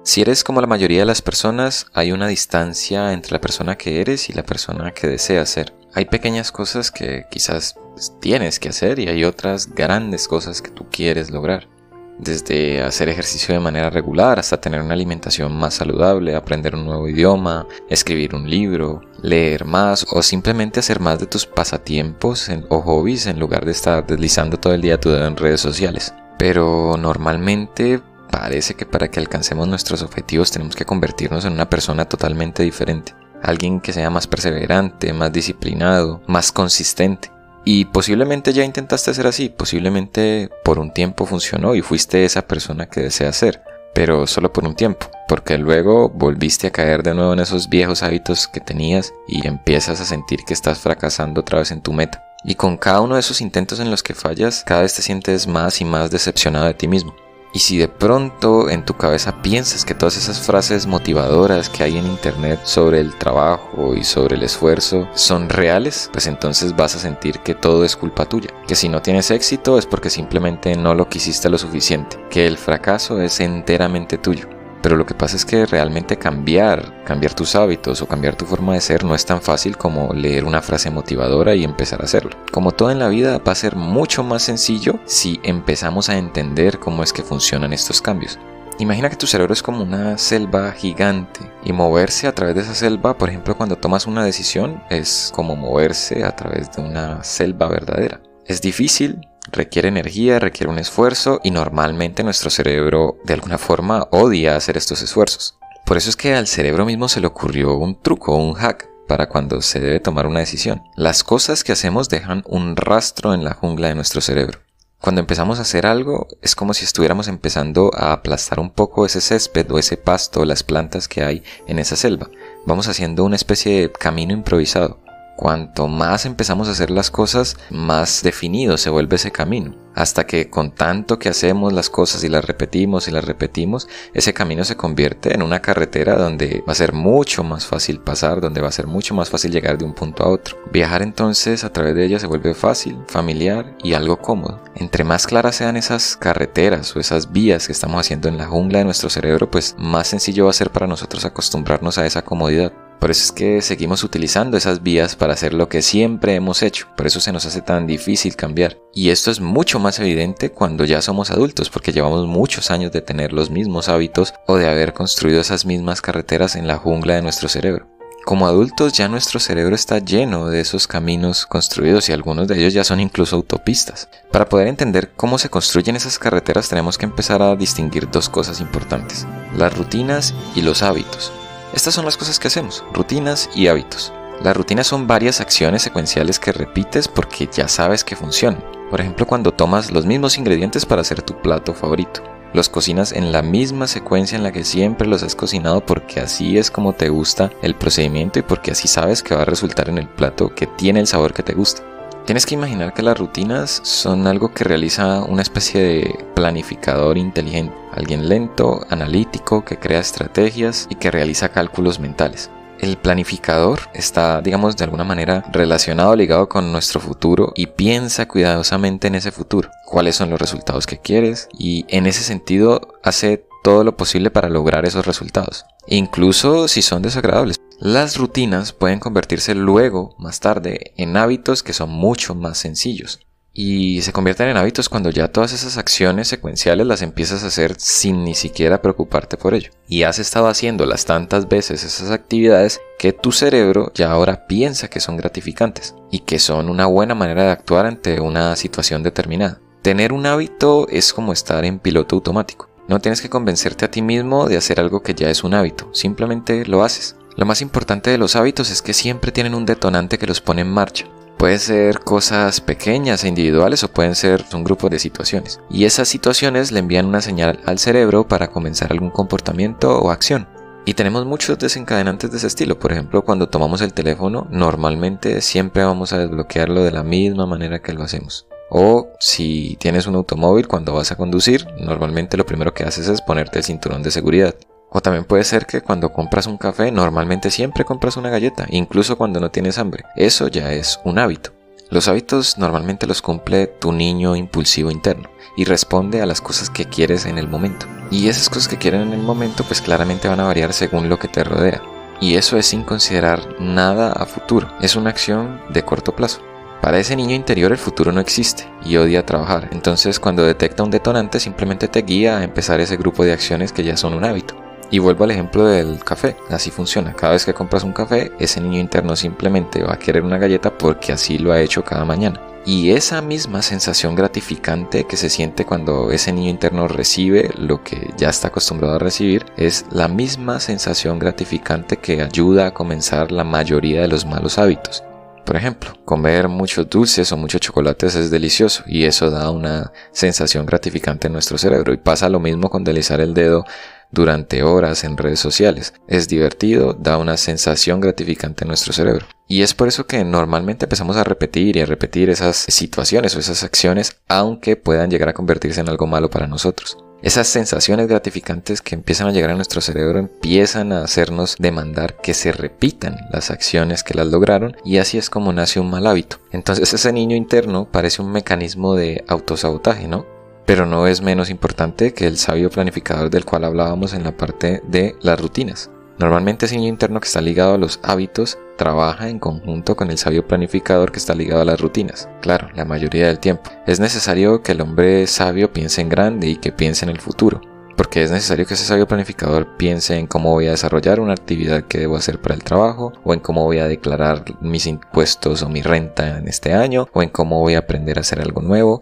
Si eres como la mayoría de las personas, hay una distancia entre la persona que eres y la persona que deseas ser. Hay pequeñas cosas que quizás tienes que hacer y hay otras grandes cosas que tú quieres lograr. Desde hacer ejercicio de manera regular hasta tener una alimentación más saludable, aprender un nuevo idioma, escribir un libro, leer más o simplemente hacer más de tus pasatiempos o hobbies en lugar de estar deslizando todo el día tu dedo en redes sociales. Pero normalmente parece que para que alcancemos nuestros objetivos tenemos que convertirnos en una persona totalmente diferente. Alguien que sea más perseverante, más disciplinado, más consistente. Y posiblemente ya intentaste ser así, posiblemente por un tiempo funcionó y fuiste esa persona que deseas ser, pero solo por un tiempo, porque luego volviste a caer de nuevo en esos viejos hábitos que tenías y empiezas a sentir que estás fracasando otra vez en tu meta. Y con cada uno de esos intentos en los que fallas, cada vez te sientes más y más decepcionado de ti mismo. Y si de pronto en tu cabeza piensas que todas esas frases motivadoras que hay en internet sobre el trabajo y sobre el esfuerzo son reales, pues entonces vas a sentir que todo es culpa tuya. Que si no tienes éxito es porque simplemente no lo quisiste lo suficiente. Que el fracaso es enteramente tuyo. Pero lo que pasa es que realmente cambiar tus hábitos o cambiar tu forma de ser no es tan fácil como leer una frase motivadora y empezar a hacerlo. Como todo en la vida, va a ser mucho más sencillo si empezamos a entender cómo es que funcionan estos cambios. Imagina que tu cerebro es como una selva gigante y moverse a través de esa selva, por ejemplo, cuando tomas una decisión, es como moverse a través de una selva verdadera. Es difícil. Requiere energía, requiere un esfuerzo y normalmente nuestro cerebro de alguna forma odia hacer estos esfuerzos. Por eso es que al cerebro mismo se le ocurrió un truco, un hack para cuando se debe tomar una decisión. Las cosas que hacemos dejan un rastro en la jungla de nuestro cerebro. Cuando empezamos a hacer algo es como si estuviéramos empezando a aplastar un poco ese césped o ese pasto o las plantas que hay en esa selva. Vamos haciendo una especie de camino improvisado. Cuanto más empezamos a hacer las cosas, más definido se vuelve ese camino. Hasta que con tanto que hacemos las cosas y las repetimos, ese camino se convierte en una carretera donde va a ser mucho más fácil pasar, donde va a ser mucho más fácil llegar de un punto a otro. Viajar entonces a través de ella se vuelve fácil, familiar y algo cómodo. Entre más claras sean esas carreteras o esas vías que estamos haciendo en la jungla de nuestro cerebro, pues más sencillo va a ser para nosotros acostumbrarnos a esa comodidad. Por eso es que seguimos utilizando esas vías para hacer lo que siempre hemos hecho. Por eso se nos hace tan difícil cambiar. Y esto es mucho más evidente cuando ya somos adultos, porque llevamos muchos años de tener los mismos hábitos o de haber construido esas mismas carreteras en la jungla de nuestro cerebro. Como adultos ya nuestro cerebro está lleno de esos caminos construidos y algunos de ellos ya son incluso autopistas. Para poder entender cómo se construyen esas carreteras tenemos que empezar a distinguir dos cosas importantes: las rutinas y los hábitos. Estas son las cosas que hacemos, rutinas y hábitos. Las rutinas son varias acciones secuenciales que repites porque ya sabes que funcionan. Por ejemplo, cuando tomas los mismos ingredientes para hacer tu plato favorito. Los cocinas en la misma secuencia en la que siempre los has cocinado porque así es como te gusta el procedimiento y porque así sabes que va a resultar en el plato que tiene el sabor que te gusta. Tienes que imaginar que las rutinas son algo que realiza una especie de planificador inteligente. Alguien lento, analítico, que crea estrategias y que realiza cálculos mentales. El planificador está, digamos, de alguna manera relacionado, ligado con nuestro futuro y piensa cuidadosamente en ese futuro. ¿Cuáles son los resultados que quieres? Y en ese sentido hace todo lo posible para lograr esos resultados, incluso si son desagradables. Las rutinas pueden convertirse luego, más tarde, en hábitos que son mucho más sencillos. Y se convierten en hábitos cuando ya todas esas acciones secuenciales las empiezas a hacer sin ni siquiera preocuparte por ello. Y has estado haciéndolas tantas veces esas actividades que tu cerebro ya ahora piensa que son gratificantes y que son una buena manera de actuar ante una situación determinada. Tener un hábito es como estar en piloto automático. No tienes que convencerte a ti mismo de hacer algo que ya es un hábito, simplemente lo haces. Lo más importante de los hábitos es que siempre tienen un detonante que los pone en marcha. Puede ser cosas pequeñas e individuales o pueden ser un grupo de situaciones. Y esas situaciones le envían una señal al cerebro para comenzar algún comportamiento o acción. Y tenemos muchos desencadenantes de ese estilo. Por ejemplo, cuando tomamos el teléfono, normalmente siempre vamos a desbloquearlo de la misma manera que lo hacemos. O si tienes un automóvil, cuando vas a conducir, normalmente lo primero que haces es ponerte el cinturón de seguridad. O también puede ser que cuando compras un café, normalmente siempre compras una galleta, incluso cuando no tienes hambre. Eso ya es un hábito. Los hábitos normalmente los cumple tu niño impulsivo interno y responde a las cosas que quieres en el momento. Y esas cosas que quieren en el momento pues claramente van a variar según lo que te rodea. Y eso es sin considerar nada a futuro, es una acción de corto plazo. Para ese niño interior el futuro no existe y odia trabajar, entonces cuando detecta un detonante simplemente te guía a empezar ese grupo de acciones que ya son un hábito. Y vuelvo al ejemplo del café, así funciona, cada vez que compras un café, ese niño interno simplemente va a querer una galleta porque así lo ha hecho cada mañana. Y esa misma sensación gratificante que se siente cuando ese niño interno recibe lo que ya está acostumbrado a recibir, es la misma sensación gratificante que ayuda a comenzar la mayoría de los malos hábitos. Por ejemplo, comer muchos dulces o muchos chocolates es delicioso y eso da una sensación gratificante en nuestro cerebro. Y pasa lo mismo con deslizar el dedo durante horas en redes sociales. Es divertido, da una sensación gratificante en nuestro cerebro. Y es por eso que normalmente empezamos a repetir y a repetir esas situaciones o esas acciones, aunque puedan llegar a convertirse en algo malo para nosotros. Esas sensaciones gratificantes que empiezan a llegar a nuestro cerebro empiezan a hacernos demandar que se repitan las acciones que las lograron, y así es como nace un mal hábito. Entonces ese niño interno parece un mecanismo de autosabotaje, ¿no? Pero no es menos importante que el sabio planificador del cual hablábamos en la parte de las rutinas. Normalmente ese niño interno que está ligado a los hábitos trabaja en conjunto con el sabio planificador que está ligado a las rutinas. Claro, la mayoría del tiempo. Es necesario que el hombre sabio piense en grande y que piense en el futuro. Porque es necesario que ese sabio planificador piense en cómo voy a desarrollar una actividad que debo hacer para el trabajo, o en cómo voy a declarar mis impuestos o mi renta en este año, o en cómo voy a aprender a hacer algo nuevo.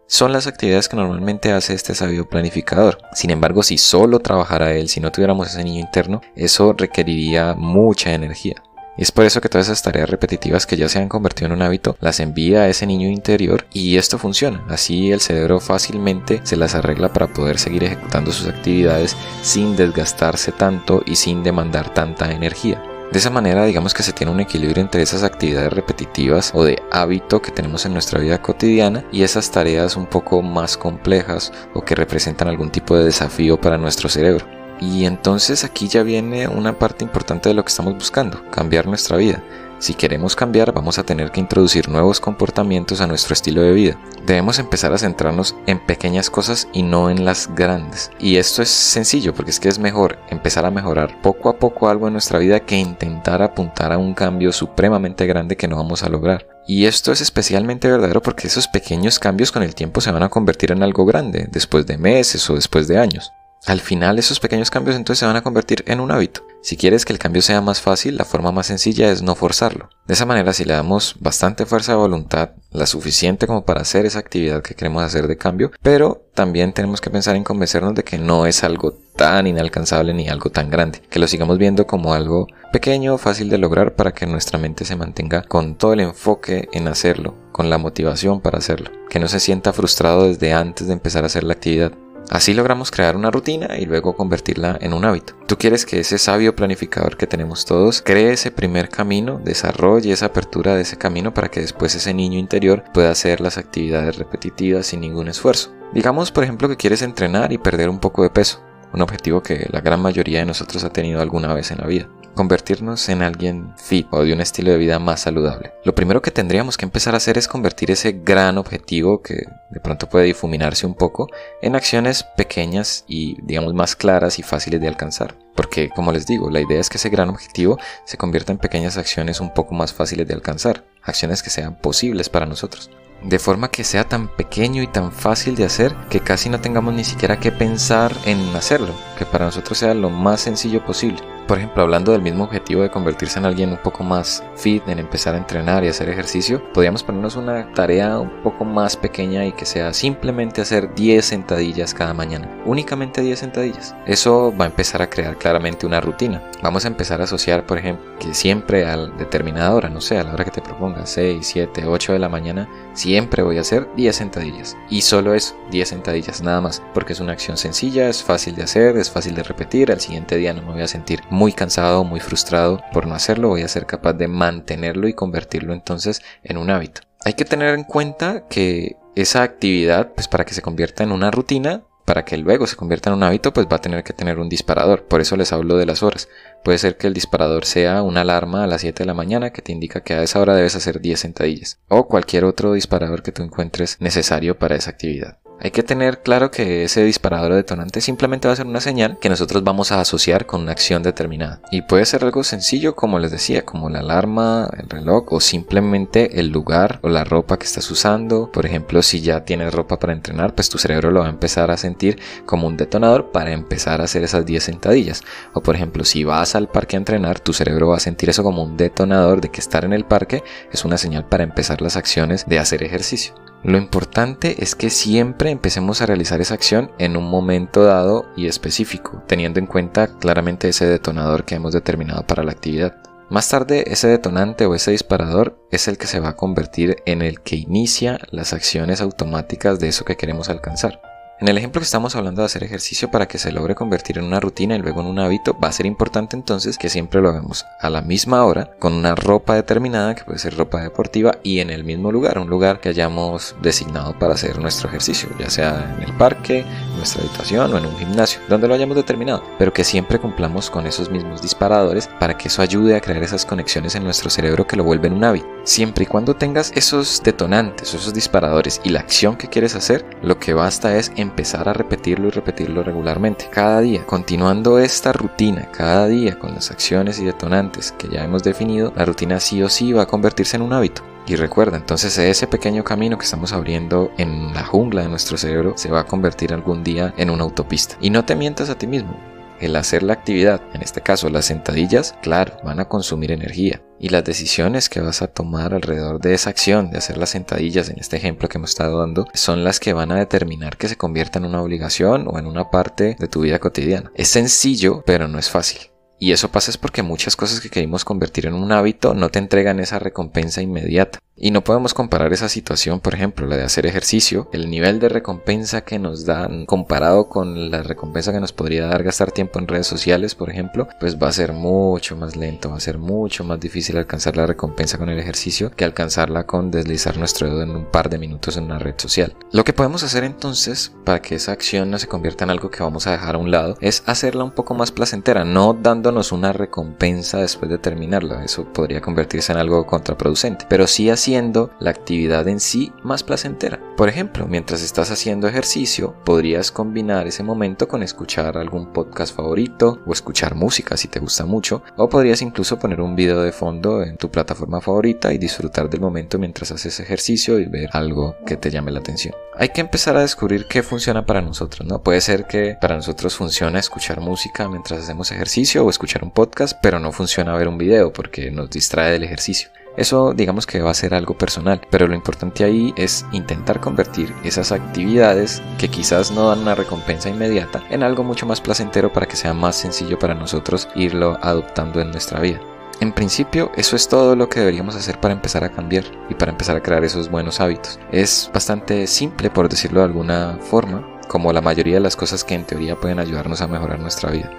Son las actividades que normalmente hace este sabio planificador. Sin embargo, si solo trabajara él, si no tuviéramos ese niño interno, eso requeriría mucha energía. Y es por eso que todas esas tareas repetitivas que ya se han convertido en un hábito, las envía a ese niño interior y esto funciona. Así el cerebro fácilmente se las arregla para poder seguir ejecutando sus actividades sin desgastarse tanto y sin demandar tanta energía. De esa manera, digamos que se tiene un equilibrio entre esas actividades repetitivas o de hábito que tenemos en nuestra vida cotidiana y esas tareas un poco más complejas o que representan algún tipo de desafío para nuestro cerebro. Y entonces aquí ya viene una parte importante de lo que estamos buscando, cambiar nuestra vida. Si queremos cambiar, vamos a tener que introducir nuevos comportamientos a nuestro estilo de vida. Debemos empezar a centrarnos en pequeñas cosas y no en las grandes. Y esto es sencillo porque es que es mejor empezar a mejorar poco a poco algo en nuestra vida que intentar apuntar a un cambio supremamente grande que no vamos a lograr. Y esto es especialmente verdadero porque esos pequeños cambios con el tiempo se van a convertir en algo grande, después de meses o después de años. Al final esos pequeños cambios entonces se van a convertir en un hábito. Si quieres que el cambio sea más fácil, la forma más sencilla es no forzarlo. De esa manera, si le damos bastante fuerza de voluntad, la suficiente como para hacer esa actividad que queremos hacer de cambio, pero también tenemos que pensar en convencernos de que no es algo tan inalcanzable ni algo tan grande, que lo sigamos viendo como algo pequeño, fácil de lograr para que nuestra mente se mantenga con todo el enfoque en hacerlo, con la motivación para hacerlo, que no se sienta frustrado desde antes de empezar a hacer la actividad. Así logramos crear una rutina y luego convertirla en un hábito. Tú quieres que ese sabio planificador que tenemos todos cree ese primer camino, desarrolle esa apertura de ese camino para que después ese niño interior pueda hacer las actividades repetitivas sin ningún esfuerzo. Digamos, por ejemplo, que quieres entrenar y perder un poco de peso, un objetivo que la gran mayoría de nosotros ha tenido alguna vez en la vida. Convertirnos en alguien fit o de un estilo de vida más saludable. Lo primero que tendríamos que empezar a hacer es convertir ese gran objetivo que de pronto puede difuminarse un poco en acciones pequeñas y digamos más claras y fáciles de alcanzar. Porque como les digo, la idea es que ese gran objetivo se convierta en pequeñas acciones un poco más fáciles de alcanzar. Acciones que sean posibles para nosotros. De forma que sea tan pequeño y tan fácil de hacer que casi no tengamos ni siquiera que pensar en hacerlo, que para nosotros sea lo más sencillo posible. Por ejemplo, hablando del mismo objetivo de convertirse en alguien un poco más fit, en empezar a entrenar y hacer ejercicio, podríamos ponernos una tarea un poco más pequeña y que sea simplemente hacer 10 sentadillas cada mañana. Únicamente 10 sentadillas. Eso va a empezar a crear claramente una rutina. Vamos a empezar a asociar, por ejemplo, que siempre a determinada hora, no sé, a la hora que te propongas, 6, 7, 8 de la mañana, siempre voy a hacer 10 sentadillas. Y solo eso, 10 sentadillas, nada más. Porque es una acción sencilla, es fácil de hacer, es fácil de repetir. Al siguiente día no me voy a sentir muy cansado, muy frustrado por no hacerlo. Voy a ser capaz de mantenerlo y convertirlo entonces en un hábito. Hay que tener en cuenta que esa actividad, pues para que se convierta en una rutina, Para que luego se convierta en un hábito, pues va a tener que tener un disparador. Por eso les hablo de las horas. Puede ser que el disparador sea una alarma a las 7 de la mañana que te indica que a esa hora debes hacer 10 sentadillas. O cualquier otro disparador que tú encuentres necesario para esa actividad. Hay que tener claro que ese disparador o detonante simplemente va a ser una señal que nosotros vamos a asociar con una acción determinada. Y puede ser algo sencillo, como les decía, como la alarma, el reloj o simplemente el lugar o la ropa que estás usando. Por ejemplo, si ya tienes ropa para entrenar, pues tu cerebro lo va a empezar a sentir como un detonador para empezar a hacer esas 10 sentadillas. O por ejemplo, si vas al parque a entrenar, tu cerebro va a sentir eso como un detonador de que estar en el parque es una señal para empezar las acciones de hacer ejercicio. Lo importante es que siempre empecemos a realizar esa acción en un momento dado y específico, teniendo en cuenta claramente ese detonador que hemos determinado para la actividad. Más tarde, ese detonante o ese disparador es el que se va a convertir en el que inicia las acciones automáticas de eso que queremos alcanzar. En el ejemplo que estamos hablando de hacer ejercicio, para que se logre convertir en una rutina y luego en un hábito, va a ser importante entonces que siempre lo hagamos a la misma hora, con una ropa determinada, que puede ser ropa deportiva, y en el mismo lugar, un lugar que hayamos designado para hacer nuestro ejercicio, ya sea en el parque, en nuestra habitación o en un gimnasio, donde lo hayamos determinado, pero que siempre cumplamos con esos mismos disparadores para que eso ayude a crear esas conexiones en nuestro cerebro que lo vuelven un hábito. Siempre y cuando tengas esos detonantes, esos disparadores y la acción que quieres hacer, lo que basta es empezar a repetirlo y repetirlo regularmente, cada día, continuando esta rutina, cada día con las acciones y detonantes que ya hemos definido. La rutina sí o sí va a convertirse en un hábito. Y recuerda, entonces ese pequeño camino que estamos abriendo en la jungla de nuestro cerebro se va a convertir algún día en una autopista. Y no te mientas a ti mismo. El hacer la actividad, en este caso las sentadillas, claro, van a consumir energía. Y las decisiones que vas a tomar alrededor de esa acción de hacer las sentadillas, en este ejemplo que hemos estado dando, son las que van a determinar que se convierta en una obligación o en una parte de tu vida cotidiana. Es sencillo, pero no es fácil. Y eso pasa es porque muchas cosas que queremos convertir en un hábito no te entregan esa recompensa inmediata. Y no podemos comparar esa situación, por ejemplo, la de hacer ejercicio, el nivel de recompensa que nos dan comparado con la recompensa que nos podría dar gastar tiempo en redes sociales, por ejemplo, pues va a ser mucho más lento, va a ser mucho más difícil alcanzar la recompensa con el ejercicio que alcanzarla con deslizar nuestro dedo en un par de minutos en una red social. Lo que podemos hacer entonces para que esa acción no se convierta en algo que vamos a dejar a un lado es hacerla un poco más placentera, no dándonos una recompensa después de terminarla. Eso podría convertirse en algo contraproducente, pero sí haciendo la actividad en sí más placentera. Por ejemplo, mientras estás haciendo ejercicio, podrías combinar ese momento con escuchar algún podcast favorito o escuchar música si te gusta mucho, o podrías incluso poner un video de fondo en tu plataforma favorita y disfrutar del momento mientras haces ejercicio y ver algo que te llame la atención. Hay que empezar a descubrir qué funciona para nosotros, ¿no? Puede ser que para nosotros funciona escuchar música mientras hacemos ejercicio o escuchar un podcast, pero no funciona ver un video porque nos distrae del ejercicio. Eso digamos que va a ser algo personal, pero lo importante ahí es intentar convertir esas actividades que quizás no dan una recompensa inmediata en algo mucho más placentero para que sea más sencillo para nosotros irlo adoptando en nuestra vida. En principio, eso es todo lo que deberíamos hacer para empezar a cambiar y para empezar a crear esos buenos hábitos. Es bastante simple, por decirlo de alguna forma, como la mayoría de las cosas que en teoría pueden ayudarnos a mejorar nuestra vida.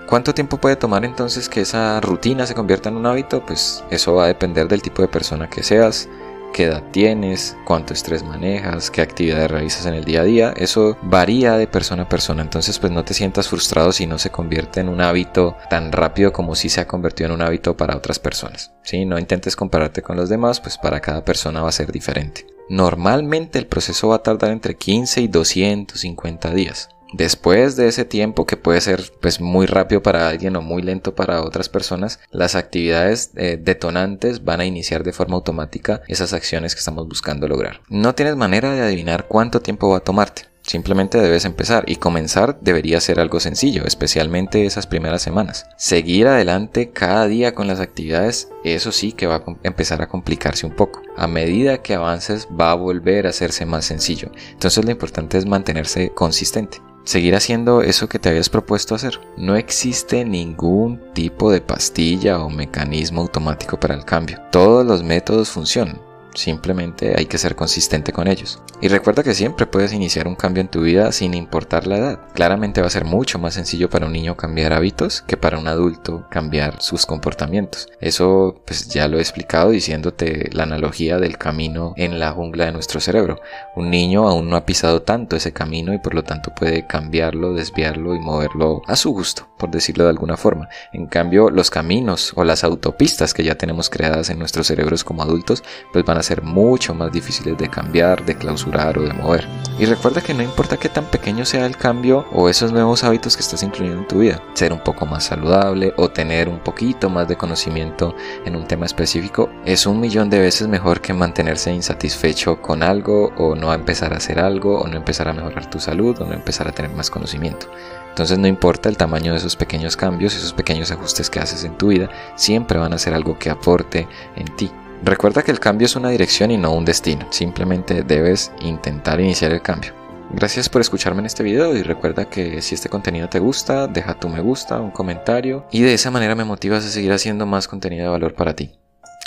¿Cuánto tiempo puede tomar entonces que esa rutina se convierta en un hábito? Pues eso va a depender del tipo de persona que seas, qué edad tienes, cuánto estrés manejas, qué actividades realizas en el día a día. Eso varía de persona a persona, entonces pues no te sientas frustrado si no se convierte en un hábito tan rápido como si se ha convertido en un hábito para otras personas. ¿Sí? No intentes compararte con los demás, pues para cada persona va a ser diferente. Normalmente el proceso va a tardar entre 15 y 250 días. Después de ese tiempo, que puede ser pues muy rápido para alguien o muy lento para otras personas, las actividades detonantes van a iniciar de forma automática esas acciones que estamos buscando lograr. No tienes manera de adivinar cuánto tiempo va a tomarte. Simplemente debes empezar, y comenzar debería ser algo sencillo, especialmente esas primeras semanas. Seguir adelante cada día con las actividades, eso sí que va a empezar a complicarse un poco. A medida que avances va a volver a hacerse más sencillo. Entonces lo importante es mantenerse consistente. Seguir haciendo eso que te habías propuesto hacer. No existe ningún tipo de pastilla o mecanismo automático para el cambio. Todos los métodos funcionan. simplemente hay que ser consistente con ellos. Y recuerda que siempre puedes iniciar un cambio en tu vida sin importar la edad. Claramente va a ser mucho más sencillo para un niño cambiar hábitos que para un adulto cambiar sus comportamientos. Eso pues ya lo he explicado diciéndote la analogía del camino en la jungla de nuestro cerebro. Un niño aún no ha pisado tanto ese camino y por lo tanto puede cambiarlo, desviarlo y moverlo a su gusto, por decirlo de alguna forma. En cambio, los caminos o las autopistas que ya tenemos creadas en nuestros cerebros como adultos pues van a ser mucho más difíciles de cambiar, de clausurar o de mover. Y recuerda que no importa qué tan pequeño sea el cambio o esos nuevos hábitos que estás incluyendo en tu vida, ser un poco más saludable o tener un poquito más de conocimiento en un tema específico es 1.000.000 de veces mejor que mantenerse insatisfecho con algo o no empezar a hacer algo o no empezar a mejorar tu salud o no empezar a tener más conocimiento. Entonces no importa el tamaño de esos pequeños cambios, esos pequeños ajustes que haces en tu vida, siempre van a ser algo que aporte en ti. Recuerda que el cambio es una dirección y no un destino, simplemente debes intentar iniciar el cambio. Gracias por escucharme en este video y recuerda que si este contenido te gusta, deja tu me gusta, un comentario y de esa manera me motivas a seguir haciendo más contenido de valor para ti.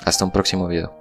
Hasta un próximo video.